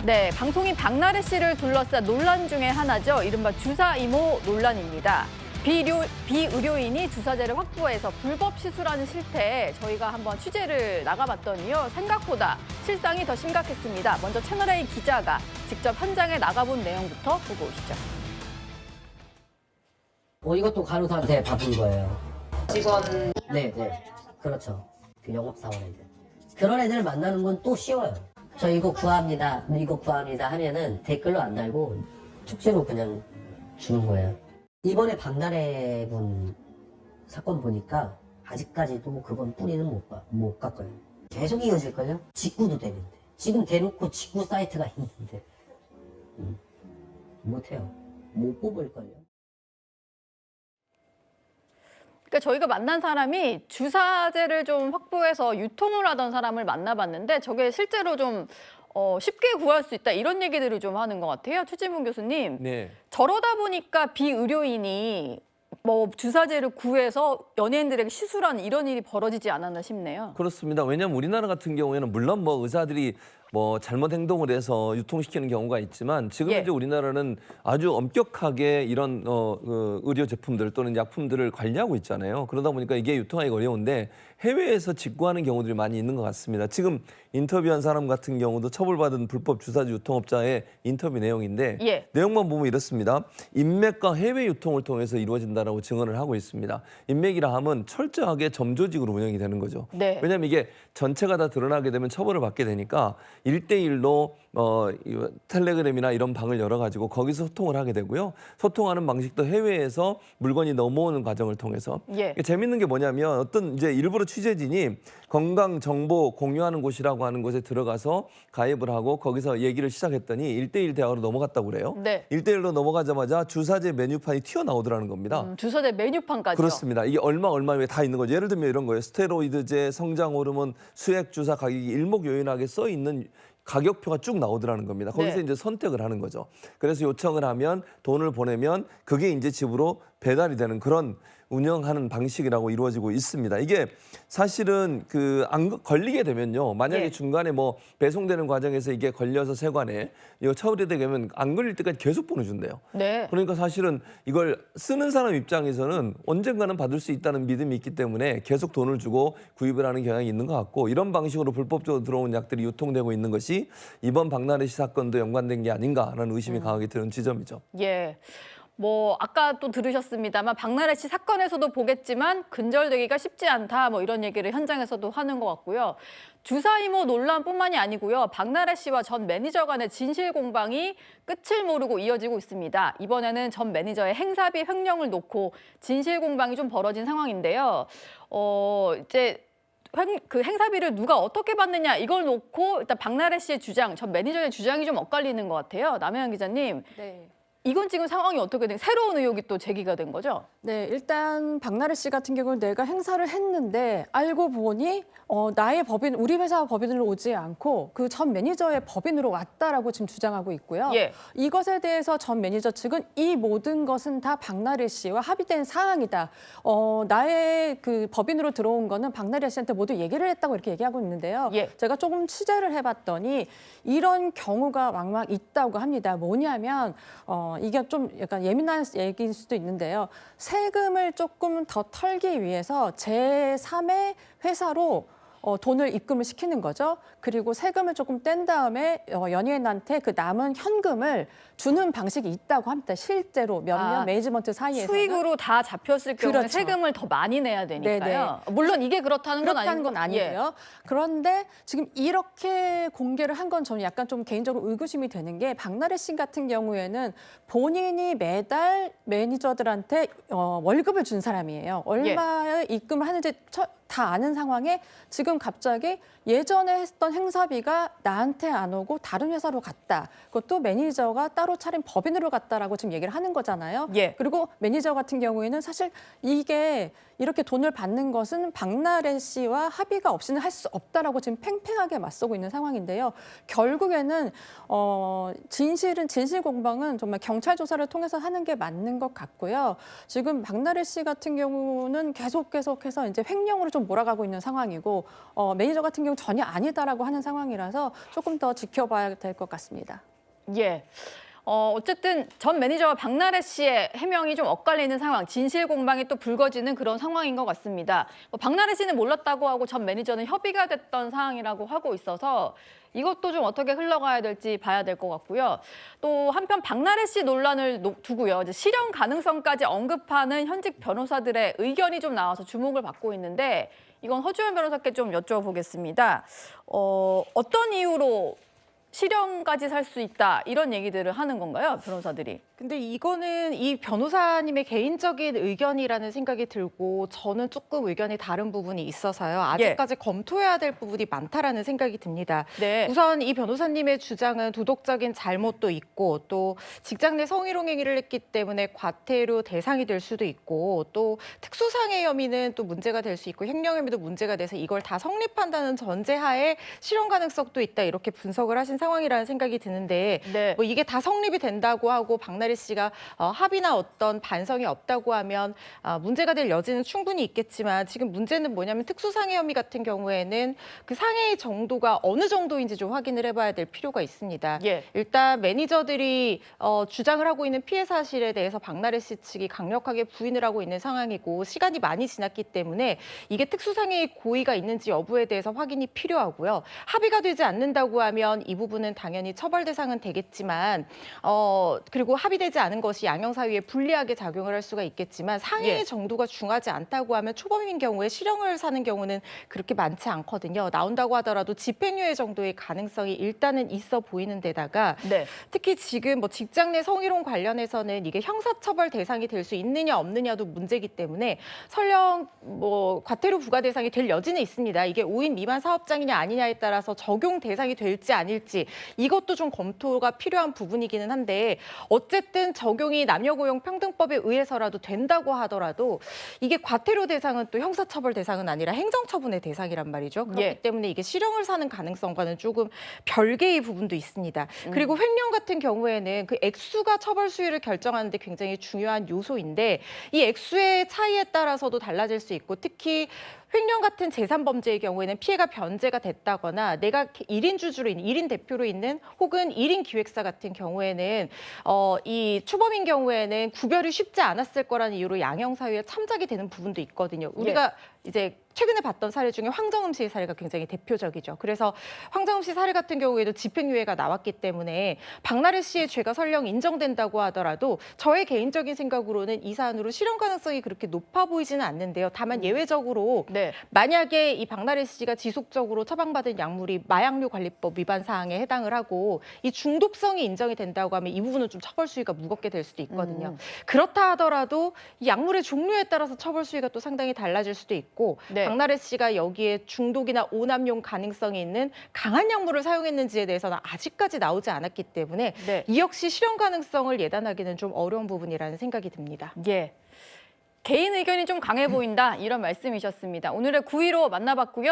네, 방송인 박나래 씨를 둘러싼 논란 중에 하나죠. 이른바 주사 이모 논란입니다. 비의료인이 주사제를 확보해서 불법 시술하는 실태에 저희가 한번 취재를 나가봤더니요. 생각보다 실상이 더 심각했습니다. 먼저 채널A 기자가 직접 현장에 나가본 내용부터 보고 오시죠. 이것도 간호사한테 바쁜 거예요. 직원. 네. 그렇죠. 그 영업사원애들. 그런 애들 만나는 건 또 쉬워요. 저 이거 구합니다 하면은 댓글로 안 달고 축제로 그냥 주는 거예요. 이번에 박나래 분 사건 보니까 아직까지도 그건 뿌리는 못 깎아요. 계속 이어질걸요? 직구도 되는데. 지금 대놓고 직구 사이트가 있는데. 못해요. 못 뽑을걸요. 그러니까 저희가 만난 사람이 주사제를 좀 확보해서 유통을 하던 사람을 만나봤는데 저게 실제로 좀 쉽게 구할 수 있다 이런 얘기들을 좀 하는 것 같아요. 최진문 교수님. 네. 저러다 보니까 비의료인이 뭐 주사제를 구해서 연예인들에게 시술하는 이런 일이 벌어지지 않았나 싶네요. 그렇습니다. 왜냐하면 우리나라 같은 경우에는 물론 뭐 의사들이 뭐 잘못 행동을 해서 유통시키는 경우가 있지만 지금 예. 이제 우리나라는 아주 엄격하게 이런 의료 제품들 또는 약품들을 관리하고 있잖아요. 그러다 보니까 이게 유통하기 어려운데 해외에서 직구하는 경우들이 많이 있는 것 같습니다. 지금 인터뷰한 사람 같은 경우도 처벌받은 불법 주사제 유통업자의 인터뷰 내용인데 예. 내용만 보면 이렇습니다. 인맥과 해외 유통을 통해서 이루어진다라고 증언을 하고 있습니다. 인맥이라 함은 철저하게 점조직으로 운영이 되는 거죠. 네. 왜냐하면 이게 전체가 다 드러나게 되면 처벌을 받게 되니까 1대1로 텔레그램이나 이런 방을 열어가지고 거기서 소통을 하게 되고요. 소통하는 방식도 해외에서 물건이 넘어오는 과정을 통해서. 예. 재밌는 게 뭐냐면 어떤 이제 일부러 취재진이 건강 정보 공유하는 곳이라고 하는 곳에 들어가서 가입을 하고 거기서 얘기를 시작했더니 1대1 대화로 넘어갔다고 그래요. 네. 1대1로 넘어가자마자 주사제 메뉴판이 튀어나오더라는 겁니다. 주사제 메뉴판까지요. 그렇습니다. 이게 얼마 외에 다 있는 거죠. 예를 들면 이런 거예요. 스테로이드제, 성장 호르몬, 수액 주사 가격이 일목요연하게 써 있는 가격표가 쭉 나오더라는 겁니다. 거기서 네. 이제 선택을 하는 거죠. 그래서 요청을 하면 돈을 보내면 그게 이제 집으로 배달이 되는 그런 운영하는 방식이라고 이루어지고 있습니다. 이게 사실은 안 걸리게 되면요. 만약에 예. 중간에 뭐 배송되는 과정에서 이게 걸려서 세관에 이거 처리되게 되면 안 걸릴 때까지 계속 보내준대요. 네. 그러니까 사실은 이걸 쓰는 사람 입장에서는 언젠가는 받을 수 있다는 믿음이 있기 때문에 계속 돈을 주고 구입을 하는 경향이 있는 것 같고 이런 방식으로 불법적으로 들어온 약들이 유통되고 있는 것이 이번 박나래 씨 사건도 연관된 게 아닌가라는 의심이 강하게 드는 지점이죠. 예. 뭐 아까 또 들으셨습니다만 박나래 씨 사건에서도 보겠지만 근절되기가 쉽지 않다 뭐 이런 얘기를 현장에서도 하는 것 같고요. 주사 이모 논란뿐만이 아니고요. 박나래 씨와 전 매니저 간의 진실 공방이 끝을 모르고 이어지고 있습니다. 이번에는 전 매니저의 행사비 횡령을 놓고 진실 공방이 좀 벌어진 상황인데요. 이제 그 행사비를 누가 어떻게 받느냐 이걸 놓고 일단 박나래 씨의 주장, 전 매니저의 주장이 좀 엇갈리는 것 같아요. 남혜연 기자님. 네. 이건 지금 상황이 어떻게 된 새로운 의혹이 또 제기가 된 거죠? 네, 일단 박나래 씨 같은 경우는 내가 행사를 했는데 알고 보니 나의 법인, 우리 회사 법인으로 오지 않고 그 전 매니저의 법인으로 왔다라고 지금 주장하고 있고요. 예. 이것에 대해서 전 매니저 측은 이 모든 것은 다 박나래 씨와 합의된 사항이다. 나의 그 법인으로 들어온 거는 박나래 씨한테 모두 얘기를 했다고 이렇게 얘기하고 있는데요. 예. 제가 조금 취재를 해봤더니 이런 경우가 왕왕 있다고 합니다. 뭐냐면 이게 좀 약간 예민한 얘기일 수도 있는데요. 세금을 조금 더 털기 위해서 제3의 회사로 돈을 입금을 시키는 거죠. 그리고 세금을 조금 뗀 다음에 연예인한테 그 남은 현금을 주는 방식이 있다고 합니다. 실제로 몇몇 매니지먼트 사이에서는. 수익으로 다 잡혔을 경우에 그렇죠. 세금을 더 많이 내야 되니까요. 네네. 물론 이게 그렇다는 건 아니고요. 그런데 지금 이렇게 공개를 한 건 저는 약간 좀 개인적으로 의구심이 되는 게 박나래 씨 같은 경우에는 본인이 매달 매니저들한테 월급을 준 사람이에요. 얼마의 입금을 하는지 다 아는 상황에 지금 갑자기 예전에 했던 행사비가 나한테 안 오고 다른 회사로 갔다. 그것도 매니저가 따로 차린 법인으로 갔다라고 지금 얘기를 하는 거잖아요. 예. 그리고 매니저 같은 경우에는 사실 이게 이렇게 돈을 받는 것은 박나래 씨와 합의가 없이는 할 수 없다라고 지금 팽팽하게 맞서고 있는 상황인데요. 결국에는 진실 공방은 정말 경찰 조사를 통해서 하는 게 맞는 것 같고요. 지금 박나래 씨 같은 경우는 계속해서 이제 횡령으로 좀 몰아가고 있는 상황이고 매니저 같은 경우 전혀 아니다라고 하는 상황이라서 조금 더 지켜봐야 될 것 같습니다. 예. 어쨌든 전 매니저와 박나래 씨의 해명이 좀 엇갈리는 상황, 진실 공방이 또 불거지는 그런 상황인 것 같습니다. 박나래 씨는 몰랐다고 하고 전 매니저는 협의가 됐던 상황이라고 하고 있어서 이것도 좀 어떻게 흘러가야 될지 봐야 될 것 같고요. 또 한편 박나래 씨 논란을 두고요. 이제 실형 가능성까지 언급하는 현직 변호사들의 의견이 좀 나와서 주목을 받고 있는데 이건 허주연 변호사께 좀 여쭤보겠습니다. 어떤 이유로 실형까지 살 수 있다 이런 얘기들을 하는 건가요, 변호사들이? 근데 이거는 이 변호사님의 개인적인 의견이라는 생각이 들고 저는 조금 의견이 다른 부분이 있어서요. 아직까지 검토해야 될 부분이 많다라는 생각이 듭니다. 네. 우선 이 변호사님의 주장은 도덕적인 잘못도 있고 또 직장 내 성희롱 행위를 했기 때문에 과태료 대상이 될 수도 있고 또 특수상해 혐의는 또 문제가 될 수 있고 횡령 혐의도 문제가 돼서 이걸 다 성립한다는 전제하에 실형 가능성도 있다 이렇게 분석을 하신 상황이라는 생각이 드는데 네. 뭐 이게 다 성립이 된다고 하고 박나래 씨가 합의나 어떤 반성이 없다고 하면 문제가 될 여지는 충분히 있겠지만 지금 문제는 뭐냐면 특수상해 혐의 같은 경우에는 그 상해의 정도가 어느 정도인지 좀 확인을 해봐야 될 필요가 있습니다. 예. 일단 매니저들이 주장을 하고 있는 피해 사실에 대해서 박나래 씨 측이 강력하게 부인을 하고 있는 상황이고 시간이 많이 지났기 때문에 이게 특수상해의 고의가 있는지 여부에 대해서 확인이 필요하고요. 합의가 되지 않는다고 하면 이 부분은 당연히 처벌 대상은 되겠지만 그리고 합의되지 않은 것이 양형사유에 불리하게 작용을 할 수가 있겠지만 상해의 정도가 중하지 않다고 하면 초범인 경우에 실형을 사는 경우는 그렇게 많지 않거든요. 나온다고 하더라도 집행유예 정도의 가능성이 일단은 있어 보이는 데다가 네. 특히 지금 뭐 직장 내 성희롱 관련해서는 이게 형사처벌 대상이 될 수 있느냐 없느냐도 문제이기 때문에 설령 뭐 과태료 부과 대상이 될 여지는 있습니다. 이게 5인 미만 사업장이냐 아니냐에 따라서 적용 대상이 될지 아닐지 이것도 좀 검토가 필요한 부분이기는 한데 어쨌든 적용이 남녀고용평등법에 의해서라도 된다고 하더라도 이게 과태료 대상은 또 형사처벌 대상은 아니라 행정처분의 대상이란 말이죠. 그렇기 예. 때문에 이게 실형을 사는 가능성과는 조금 별개의 부분도 있습니다. 그리고 횡령 같은 경우에는 그 액수가 처벌 수위를 결정하는 데 굉장히 중요한 요소인데 이 액수의 차이에 따라서도 달라질 수 있고 특히 횡령 같은 재산범죄의 경우에는 피해가 변제가 됐다거나 내가 1인 주주로 있는 1인 대표로 있는 혹은 1인 기획사 같은 경우에는 이 초범인 경우에는 구별이 쉽지 않았을 거라는 이유로 양형사유에 참작이 되는 부분도 있거든요. 우리가 이제 최근에 봤던 사례 중에 황정음 씨의 사례가 굉장히 대표적이죠. 그래서 황정음 씨 사례 같은 경우에도 집행유예가 나왔기 때문에 박나래 씨의 죄가 설령 인정된다고 하더라도 저의 개인적인 생각으로는 이 사안으로 실형 가능성이 그렇게 높아 보이지는 않는데요. 다만 예외적으로 네. 만약에 이 박나래 씨가 지속적으로 처방받은 약물이 마약류 관리법 위반 사항에 해당을 하고 이 중독성이 인정이 된다고 하면 이 부분은 좀 처벌 수위가 무겁게 될 수도 있거든요. 그렇다 하더라도 이 약물의 종류에 따라서 처벌 수위가 또 상당히 달라질 수도 있고 네. 박나래 씨가 여기에 중독이나 오남용 가능성이 있는 강한 약물을 사용했는지에 대해서는 아직까지 나오지 않았기 때문에 네. 이 역시 실형 가능성을 예단하기는 좀 어려운 부분이라는 생각이 듭니다. 예. 개인 의견이 좀 강해 보인다 이런 말씀이셨습니다. 오늘의 9위로 만나봤고요.